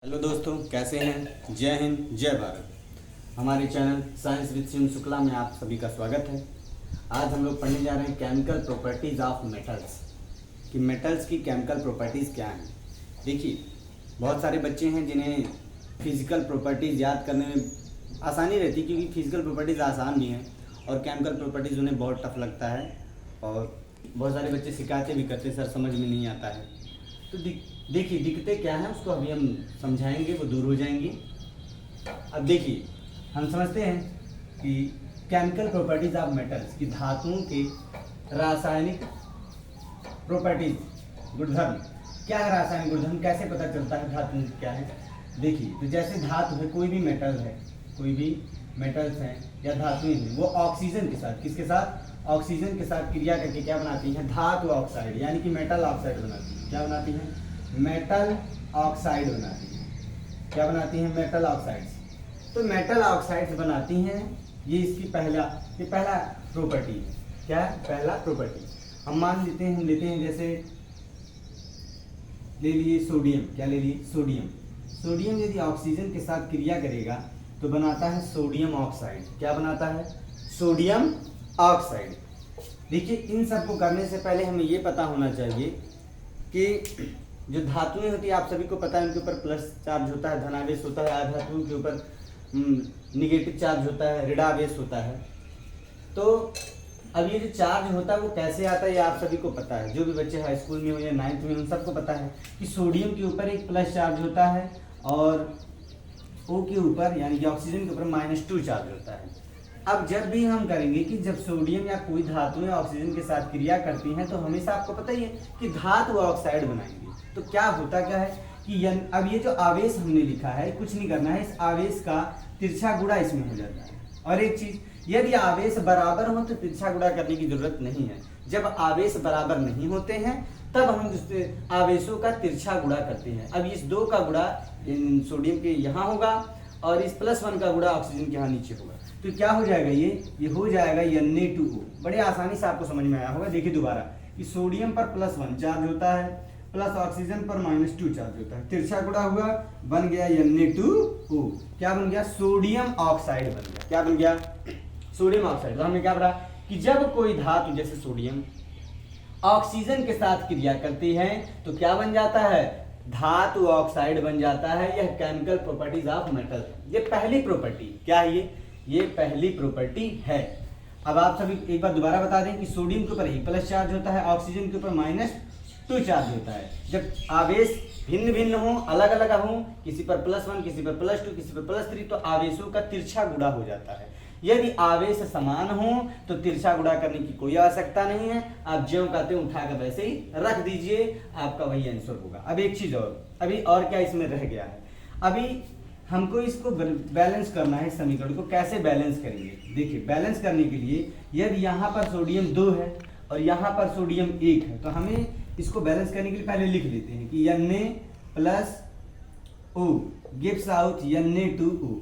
Hello दोस्तों, कैसे हैं? जय हिंद, जय भारत। हमारे channel science with Shiv Shukla में आप सभी का स्वागत है। आज हम लोग पढ़ने जा रहे हैं केमिकल प्रॉपर्टीज़ ऑफ मेटल्स कि मेटल्स की केमिकल प्रॉपर्टीज़ क्या हैं। देखिए, बहुत सारे बच्चे हैं जिन्हें फिज़िकल प्रॉपर्टीज़ याद करने में आसानी रहती है, क्योंकि फिज़िकल प्रॉपर्टीज़ आसान भी हैं और केमिकल प्रॉपर्टीज़ उन्हें बहुत टफ लगता है और बहुत सारे बच्चे शिकायतें भी करते, सर समझ में नहीं आता है। तो देखिए दिक्कतें क्या हैं उसको अभी हम समझाएंगे, वो दूर हो जाएंगी। अब देखिए, हम समझते हैं कि केमिकल प्रॉपर्टीज ऑफ मेटल्स की धातुओं के रासायनिक प्रॉपर्टीज, गुणधर्म क्या है। रासायनिक गुणधर्म कैसे पता चलता है धातु क्या है। देखिए, तो जैसे धातु है, कोई भी मेटल है, कोई भी मेटल्स हैं या धातुएं हैं, वो ऑक्सीजन के साथ, किसके साथ, ऑक्सीजन के साथ क्रिया करके क्या बनाती हैं, धातु ऑक्साइड यानी कि मेटल ऑक्साइड बनाती है। क्या बनाती हैं? मेटल ऑक्साइड बनाती है। क्या बनाती हैं? Metal oxides. तो मेटल ऑक्साइड्स बनाती हैं, ये इसकी पहला प्रॉपर्टी है। क्या है? पहला प्रॉपर्टी। हम मान लेते हैं, जैसे ले लिए सोडियम। क्या ले लिए? सोडियम। सोडियम यदि ऑक्सीजन के साथ क्रिया करेगा तो बनाता है सोडियम ऑक्साइड। क्या बनाता है? Sodium oxide. देखिए, इन सब को करने से पहले हमें ये पता होना चाहिए कि जो धातुएं होती है, आप सभी को पता है, उनके ऊपर प्लस चार्ज होता है, धनावेश होता है। धातुओं के ऊपर निगेटिव चार्ज होता है, ऋणावेश होता है। तो अब ये जो चार्ज होता है वो कैसे आता है, ये आप सभी को पता है। जो भी बच्चे हाई स्कूल में हो या 9th में, उन सबको पता है कि सोडियम के ऊपर एक प्लस चार्ज होता है और O के ऊपर यानी कि ऑक्सीजन के ऊपर -2 चार्ज होता है। अब जब भी हम करेंगे कि जब सोडियम या कोई धातुएं ऑक्सीजन के साथ क्रिया करती हैं तो हमेशा आपको पता ही है कि धातु ऑक्साइड बनाएंगे। तो क्या होता क्या है कि अब ये जो आवेश हमने लिखा है, कुछ नहीं करना है, इस आवेश का तिरछा गुणा इसमें हो जाता है। और एक चीज, यदि आवेश बराबर हो तो तिरछा गुणा करने की जरूरत नहीं है। जब आवेश बराबर नहीं होते हैं तब हम आवेशों का तिरछा गुणा करते हैं। अब इस 2 का गुणा सोडियम के यहाँ होगा और इस +1 का गुणा ऑक्सीजन के यहाँ नीचे होगा। तो क्या हो जाएगा, ये हो जाएगा Na2O। बड़े आसानी से आपको समझ में आया होगा। देखिए दोबारा कि सोडियम पर +1 चार्ज होता है, प्लस ऑक्सीजन पर -2 चार्ज होता है, तिरछा गुणा हुआ, बन गया Na2O। क्या बन गया? सोडियम ऑक्साइड बन गया। क्या बन गया? Sodium oxide. तो हमने क्या पढ़ा कि जब कोई धातु जैसे सोडियम ऑक्सीजन के साथ क्रिया करती है तो क्या बन जाता है? धातु ऑक्साइड बन जाता है। यह केमिकल प्रॉपर्टीज ऑफ मेटल, ये पहली प्रॉपर्टी। क्या है ये पहली प्रॉपर्टी है। अब आप सभी एक बार दोबारा बता दें कि सोडियम के ऊपर एक प्लस चार्ज होता है, ऑक्सीजन के ऊपर -2 चार्ज होता है। जब आवेश भिन्न भिन्न हो, अलग अलग हो, किसी पर +1, किसी पर +2, किसी पर +3, तो आवेशों का तिरछा गुणा हो जाता है। यदि आवेश समान हो तो तिरछा गुणा करने की कोई आवश्यकता नहीं है। आप ज्यों कहते हैं उठाकर वैसे ही रख दीजिए, आपका वही आंसर होगा। अब एक चीज और, अभी और क्या इसमें रह गया है, अभी हमको इसको बैलेंस करना है। समीकरण को कैसे बैलेंस करेंगे? देखिए, बैलेंस करने के लिए यदि यहाँ पर सोडियम 2 है और यहाँ पर सोडियम 1 है तो हमें इसको बैलेंस करने के लिए पहले लिख लेते हैं कि Na+O गिव्स आउट Na2O।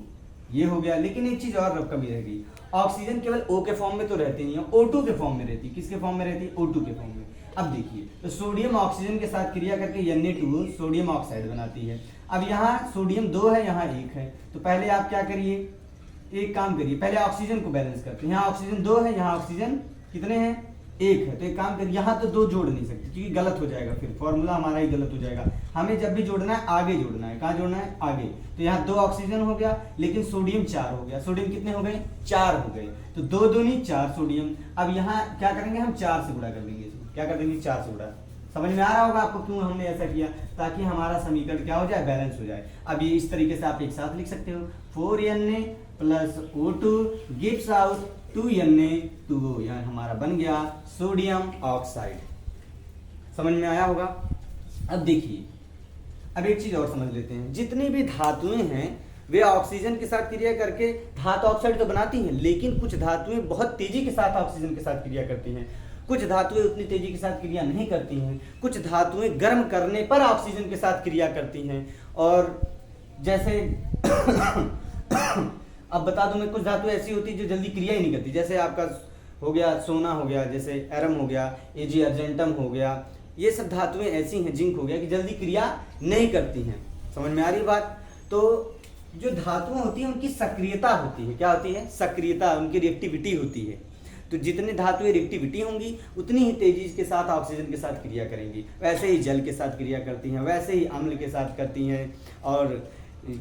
ये हो गया। लेकिन एक चीज और कमी रह गई, ऑक्सीजन केवल O के फॉर्म में तो रहती नहीं है, O2 के फॉर्म में रहती है। किसके फॉर्म में रहती है? O2 के फॉर्म में। अब देखिए, तो सोडियम ऑक्सीजन के साथ क्रिया करके Na2O सोडियम ऑक्साइड बनाती है। अब यहाँ सोडियम 2 है, यहाँ 1 है, तो पहले आप क्या करिए, एक काम करिए, पहले ऑक्सीजन को बैलेंस करते हैं। यहाँ ऑक्सीजन 2 है, यहाँ ऑक्सीजन कितने हैं? 1 है। तो एक काम करिए, यहाँ तो 2 जोड़ नहीं सकते क्योंकि गलत हो जाएगा, फिर फॉर्मूला हमारा ही गलत हो जाएगा। हमें जब भी जोड़ना है आगे जोड़ना है। कहाँ जोड़ना है? आगे। तो यहाँ 2 ऑक्सीजन हो गया, लेकिन सोडियम 4 हो गया। सोडियम कितने हो गए? 4 हो गए। तो 2 दूनी 4 सोडियम। अब यहाँ क्या करेंगे, हम 4 से गुणा कर देंगे। क्या कर देंगे? 4 से गुणा। समझ में आ रहा होगा आपको क्यों हमने ऐसा किया, ताकि हमारा समीकरण क्या हो जाए? बैलेंस हो जाए। अब ये इस तरीके से आप एक साथ लिख सकते हो, 4Na+O2 गिव्स आउट 2Na2O। यहाँ हमारा बन गया सोडियम ऑक्साइड। समझ में आया होगा। अब देखिए, अब एक चीज और समझ लेते हैं। जितनी भी धातुएं हैं वे ऑक्सीजन के साथ क्रिया करके धातु ऑक्साइड तो बनाती हैं, लेकिन कुछ धातुएं बहुत तेजी के साथ ऑक्सीजन के साथ क्रिया करती हैं, कुछ धातुएं उतनी तेजी के साथ क्रिया नहीं करती हैं। कुछ धातुएं गर्म करने पर ऑक्सीजन के साथ क्रिया करती हैं। और जैसे अब बता दूं मैं, कुछ धातुएं ऐसी होती है जो जल्दी क्रिया ही नहीं करती। जैसे आपका हो गया सोना हो गया, जैसे एरम हो गया, एजी अर्जेंटम हो गया, ये सब धातुएं ऐसी हैं, जिंक हो गया, कि जल्दी क्रिया नहीं करती हैं। समझ में आ रही बात। तो जो धातुएं होती हैं उनकी सक्रियता होती है, क्या होती है, सक्रियता, उनकी रिएक्टिविटी होती है। तो जितनी धातुएं रिएक्टिविटी होंगी उतनी ही तेजी के साथ ऑक्सीजन के साथ क्रिया करेंगी। वैसे ही जल के साथ क्रिया करती हैं, वैसे ही अम्ल के साथ करती हैं, और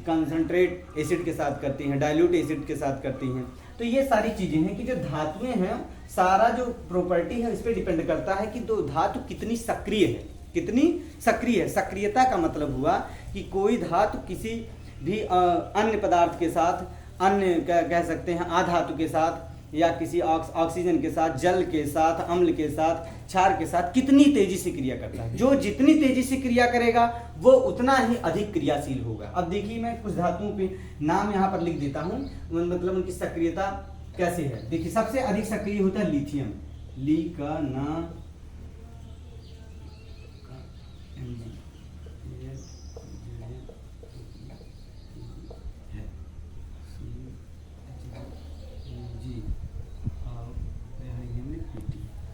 कंसंट्रेट एसिड के साथ करती हैं, डाइल्यूट एसिड के साथ करती हैं। तो ये सारी चीजें हैं कि जो धातुएं हैं, सारा जो प्रॉपर्टी है इस पर डिपेंड करता है कि तो धातु कितनी सक्रिय है, कितनी सक्रिय है। सक्रियता का मतलब हुआ कि कोई धातु किसी भी अन्य पदार्थ के साथ, अन्य कह सकते हैं अधातु के साथ, या किसी ऑक्सीजन के साथ, जल के साथ, अम्ल के साथ, क्षार के साथ कितनी तेजी से क्रिया करता है। जो जितनी तेजी से क्रिया करेगा वो उतना ही अधिक क्रियाशील होगा। अब देखिए मैं कुछ धातुओं पे नाम यहाँ पर लिख देता हूँ, मतलब उनकी सक्रियता कैसे है। देखिए सबसे अधिक सक्रिय होता है लिथियम, ली का ना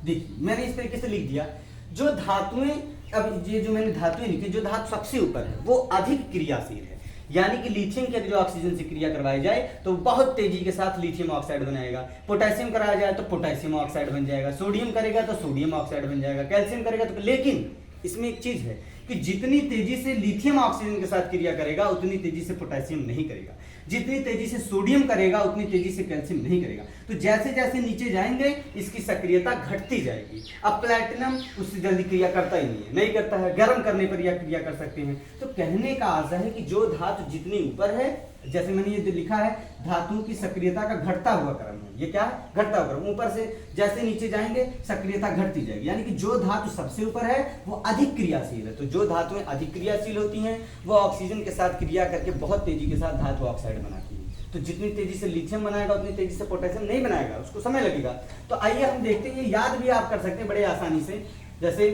देखिए मैंने इस तरीके से लिख दिया। जो धातुएं, अब ये जो मैंने धातुएं लिखी, जो धातु सबसे ऊपर है वो अधिक क्रियाशील है, यानी कि लिथियम की जो ऑक्सीजन से क्रिया करवाई जाए तो बहुत तेजी के साथ लिथियम ऑक्साइड बनाएगा। पोटेशियम कराया जाए तो पोटेशियम ऑक्साइड बन जाएगा, सोडियम करेगा तो सोडियम ऑक्साइड बन जाएगा, कैल्शियम करेगा तो। लेकिन इसमें एक चीज है कि जितनी तेजी से लिथियम ऑक्सीजन के साथ क्रिया करेगा उतनी तेजी से पोटेशियम नहीं करेगा, जितनी तेजी से सोडियम करेगा उतनी तेजी से कैल्शियम नहीं करेगा। तो जैसे जैसे नीचे जाएंगे इसकी सक्रियता घटती जाएगी। अब प्लैटिनम उससे जल्दी क्रिया करता ही नहीं करता है, गर्म करने पर यह क्रिया कर सकते हैं। तो कहने का आशा है कि जो धातु जितनी ऊपर है, जैसे मैंने ये लिखा है, धातुओं की सक्रियता का घटता हुआ क्रम है। ये क्या है, घटता हुआ क्रम। ऊपर से जैसे नीचे जाएंगे सक्रियता घटती जाएगी, यानी कि जो धातु सबसे ऊपर है वो अधिक क्रियाशील है। तो जो धातुएं अधिक क्रियाशील होती हैं वो ऑक्सीजन के साथ क्रिया करके बहुत तेजी के साथ धातु ऑक्साइड बनाती है। तो जितनी तेजी से लिथियम बनाएगा उतनी तेजी से पोटेशियम नहीं बनाएगा, उसको समय लगेगा। तो आइए हम देखते हैं, ये याद भी आप कर सकते हैं बड़े आसानी से। जैसे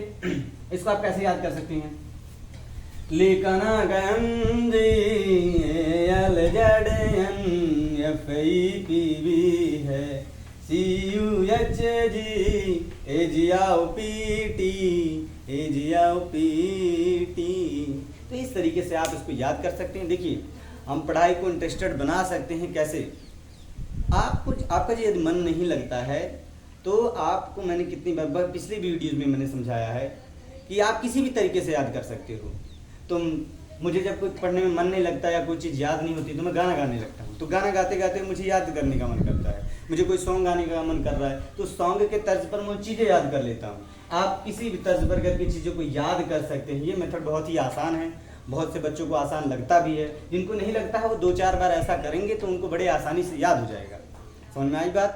इसको आप कैसे याद कर सकते हैं, लिखना है तो इस तरीके से आप इसको याद कर सकते हैं। देखिए हम पढ़ाई को इंटरेस्टेड बना सकते हैं कैसे। आपका यदि मन नहीं लगता है तो आपको मैंने कितनी बार पिछली वीडियोज में मैंने समझाया है कि आप किसी भी तरीके से याद कर सकते हो। तो मुझे जब कुछ पढ़ने में मन नहीं लगता या कोई चीज़ याद नहीं होती तो मैं गाना गाने लगता हूँ। तो गाना गाते गाते मुझे याद करने का मन करता है, मुझे कोई सॉन्ग गाने का मन कर रहा है तो सॉन्ग के तर्ज पर मैं चीज़ें याद कर लेता हूँ। आप किसी भी तर्ज पर करके चीज़ों को याद कर सकते हैं। ये मेथड बहुत ही आसान है, बहुत से बच्चों को आसान लगता भी है। जिनको नहीं लगता है वो 2-4 बार ऐसा करेंगे तो उनको बड़े आसानी से याद हो जाएगा। समझ में आई बात।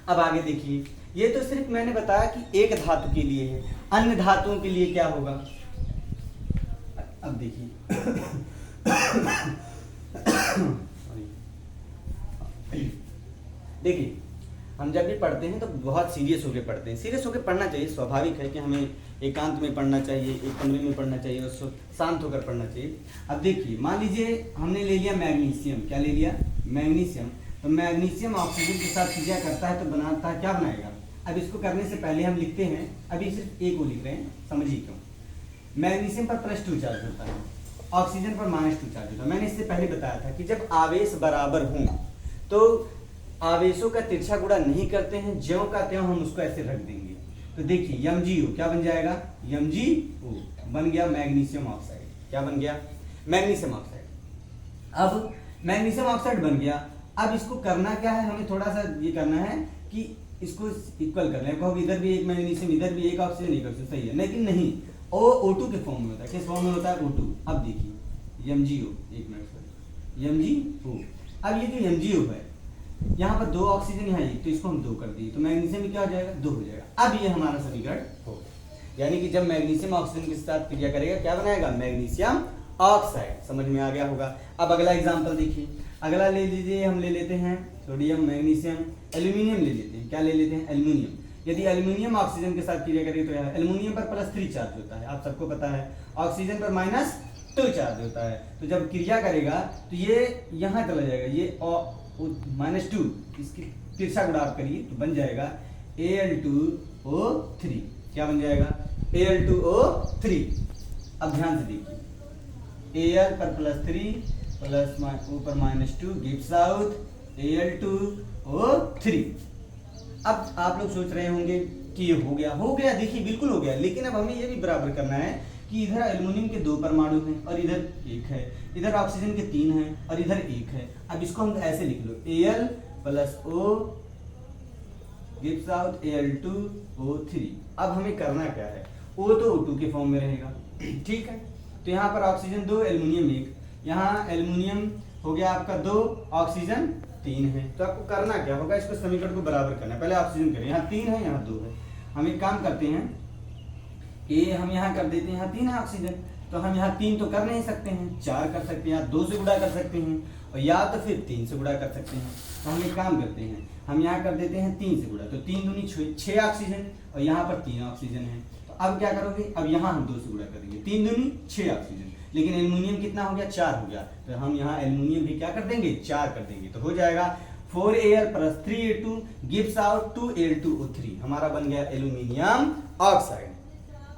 अब आगे देखिए, ये तो सिर्फ मैंने बताया कि एक धातु के लिए है, अन्य धातुओं के लिए क्या होगा। अब देखिए देखिए हम जब भी पढ़ते हैं तो बहुत सीरियस होकर पढ़ते हैं। सीरियस होकर पढ़ना चाहिए, स्वाभाविक है कि हमें एकांत में पढ़ना चाहिए, एक कमरे में पढ़ना चाहिए और शांत होकर पढ़ना चाहिए। अब देखिए मान लीजिए हमने ले लिया मैग्नीशियम, क्या ले लिया, मैग्नीशियम। तो मैग्नीशियम ऑक्सीजन के साथ क्रिया करता है तो बनाता है, क्या बनाएगा। अब इसको करने से पहले हम लिखते हैं, अभी सिर्फ एक को लिख रहे हैं, समझिए क्यों। मैग्नीशियम पर +2 चार्ज होता है, ऑक्सीजन पर -2 चार्ज होता है। मैंने इससे पहले बताया था कि जब आवेश बराबर हों तो आवेशों का तिरछा गुणा नहीं करते हैं, ज्यों का त्यों हम उसको ऐसे रख देंगे। तो देखिए MgO क्या बन जाएगा, MgO बन गया मैग्नीशियम ऑक्साइड। क्या बन गया, मैग्नीशियम ऑक्साइड। अब मैग्नीशियम ऑक्साइड बन गया। अब इसको करना क्या है, हमें थोड़ा सा ये करना है कि इसको इक्वल कर लें। कहो इधर भी एक मैग्नीशियम, इधर भी एक ऑक्सीजन, एक ऑक्सीजन, सही है। लेकिन नहीं, O2 के फॉर्म में होता है। किस फॉर्म में होता है, O2। अब देखिए MgO, एक मिनट सर, MgO। अब ये जो MgO है, यहाँ पर 2 ऑक्सीजन, यहाँ 1, तो इसको हम 2 कर दिए तो मैग्नीशियम में क्या हो जाएगा, 2 हो जाएगा। अब ये हमारा समीकरण हो, यानी कि जब मैग्नीशियम ऑक्सीजन के साथ क्रिया करेगा क्या बनाएगा, मैग्नीशियम ऑक्साइड। समझ में आ गया होगा। अब अगला एग्जांपल देखिए, अगला ले लीजिए, हम ले लेते हैं सोडियम, मैग्नीशियम, एल्यूमिनियम ले लेते हैं। क्या ले लेते हैं, एल्यूमिनियम। यदि एल्यूमिनियम ऑक्सीजन के साथ क्रिया करेगा तो एल्यूमिनियम पर +3 चार्ज होता है, आप सबको पता है। ऑक्सीजन पर -2 चार्ज होता है। तो जब क्रिया करेगा तो ये यहाँ चला जाएगा, ये -2, इसकी तिरछा गुणा आप करिए तो बन जाएगा Al2O3। क्या बन जाएगा, Al2O3। अब ध्यान से देखिए, Al पर +3 प्लस ऊपर -2 गिव्स आउट Al2O3। अब आप लोग सोच रहे होंगे कि ये हो गया, देखिए बिल्कुल हो गया, लेकिन अब हमें ये भी बराबर करना है कि इधर एल्युमिनियम के 2 परमाणु हैं और इधर 1 है, इधर ऑक्सीजन के 3 हैं और इधर 1 है। अब इसको हम ऐसे लिख लो, Al + O gives out Al2O3। अब हमें करना क्या है, O तो O2 के फॉर्म में रहेगा, ठीक है। तो यहाँ पर ऑक्सीजन 2 एल्युमिनियम 1, यहाँ एल्युमिनियम हो गया आपका 2 ऑक्सीजन 3 है। तो आपको करना क्या होगा, इसको समीकरण को बराबर करना है। पहले ऑक्सीजन करें, यहाँ 3 है यहाँ 2 है। हम एक काम करते हैं कि हम यहाँ कर देते हैं, यहाँ 3 है ऑक्सीजन, तो हम यहाँ 3 तो कर नहीं सकते हैं, 4 कर सकते हैं, या 2 से गुणा कर सकते हैं और या तो फिर 3 से गुणा कर सकते हैं। तो हम एक काम करते हैं, हम यहाँ कर देते हैं 3 से गुणा, तो 3 दूनी 6 ऑक्सीजन और यहाँ पर 3 ऑक्सीजन है। तो अब क्या करोगे, अब यहाँ हम 2 से गुणा करेंगे, 3 दूनी 6 ऑक्सीजन, लेकिन एल्युमिनियम कितना हो गया, 4 हो गया, तो हम यहाँ एल्युमिनियम भी क्या कर देंगे, 4 कर देंगे। तो हो जाएगा 4Al + 3A2 gives out 2Al2O3, हमारा बन गया एल्युमिनियम ऑक्साइड।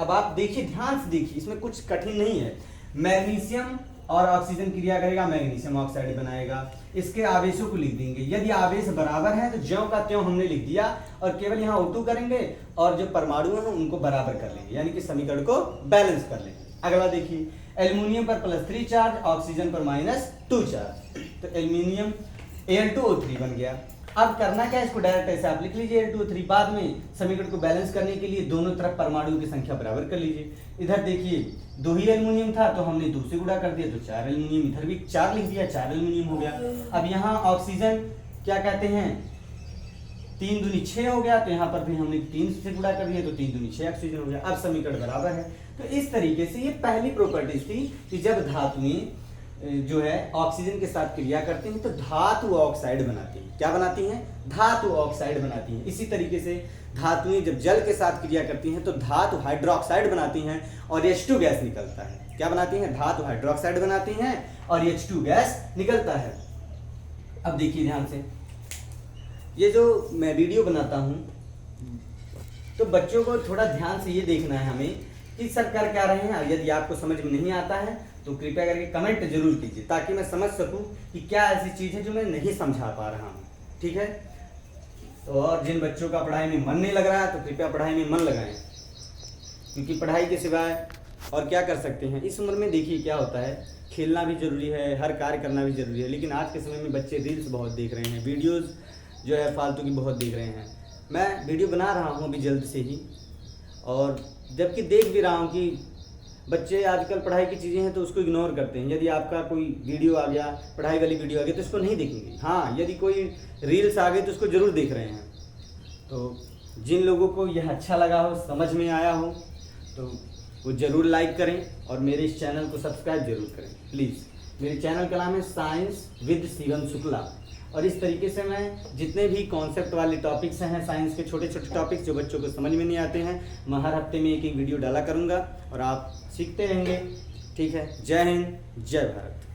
अब आप देखिए, ध्यान से देखिए, इसमें कुछ कठिन नहीं है। मैग्नीशियम और ऑक्सीजन क्रिया करेगा, मैग्नीशियम ऑक्साइड बनाएगा। इसके आवेशों को लिख देंगे, यदि आवेश बराबर है तो ज्यों का त्यों हमने लिख दिया, और केवल यहाँ O2 करेंगे और जो परमाणु हैं उनको बराबर कर लेंगे, यानी कि समीकरण को बैलेंस कर लेंगे। अगला देखिए, एल्युमिनियम पर +3 चार्ज, ऑक्सीजन पर -2 चार्ज, तो एल्युमिनियम Al2O3 बन गया। अब करना क्या है, इसको डायरेक्ट ऐसे आप लिख लीजिए Al2O3, बाद में समीकरण को बैलेंस करने के लिए दोनों तरफ परमाणुओं की संख्या बराबर कर लीजिए। इधर देखिए 2 ही एल्युमिनियम था तो हमने 2 से गुणा कर दिया, तो 4 एल्युमिनियम, इधर भी 4 लिख दिया, 4 एल्युमिनियम हो गया। अब यहाँ ऑक्सीजन क्या कहते हैं, 3 दूनी 6 हो गया, तो यहाँ पर भी हमने 3 से गुणा कर दिया, तो 3 दूनी 6 ऑक्सीजन हो गया। अब समीकरण बराबर है। तो इस तरीके से ये पहली प्रॉपर्टीज थी कि जब धातुएं जो है ऑक्सीजन के साथ क्रिया करती हैं तो धातु ऑक्साइड बनाती हैं। क्या बनाती हैं, धातु ऑक्साइड बनाती हैं। इसी तरीके से धातुएं जब जल के साथ क्रिया करती हैं तो धातु हाइड्रोक्साइड बनाती हैं और H2 गैस निकलता है। क्या बनाती हैं, धातु हाइड्रोक्साइड बनाती हैं और H2 गैस निकलता है। अब देखिए ध्यान से, ये जो मैं वीडियो बनाता हूं तो बच्चों को थोड़ा ध्यान से ये देखना है हमें कि सर कर क्या रहे हैं। यदि आपको समझ में नहीं आता है तो कृपया करके कमेंट जरूर कीजिए, ताकि मैं समझ सकूं कि क्या ऐसी चीज़ है जो मैं नहीं समझा पा रहा हूं, ठीक है। तो और जिन बच्चों का पढ़ाई में मन नहीं लग रहा है तो कृपया पढ़ाई में मन लगाएं, क्योंकि पढ़ाई के सिवाय और क्या कर सकते हैं। इस उम्र में देखिए क्या होता है, खेलना भी जरूरी है, हर कार्य करना भी जरूरी है, लेकिन आज के समय में बच्चे रील्स बहुत देख रहे हैं, वीडियोज़ जो है फालतू की बहुत देख रहे हैं। मैं वीडियो बना रहा हूँ अभी जल्द से ही, और जबकि देख भी रहा हूँ कि बच्चे आजकल पढ़ाई की चीज़ें हैं तो उसको इग्नोर करते हैं। यदि आपका कोई वीडियो आ गया, पढ़ाई वाली वीडियो आ गई, तो उसको नहीं देखेंगे। हाँ, यदि कोई रील्स आ गई तो उसको ज़रूर देख रहे हैं। तो जिन लोगों को यह अच्छा लगा हो, समझ में आया हो, तो वो ज़रूर लाइक करें और मेरे इस चैनल को सब्सक्राइब जरूर करें प्लीज़। मेरे चैनल का नाम है साइंस विद शिवम शुक्ला, और इस तरीके से मैं जितने भी कॉन्सेप्ट वाले टॉपिक्स हैं, साइंस के छोटे छोटे टॉपिक्स जो बच्चों को समझ में नहीं आते हैं, मैं हर हफ्ते में एक वीडियो डाला करूँगा और आप सीखते रहेंगे। ठीक है, जय हिंद, जय भारत।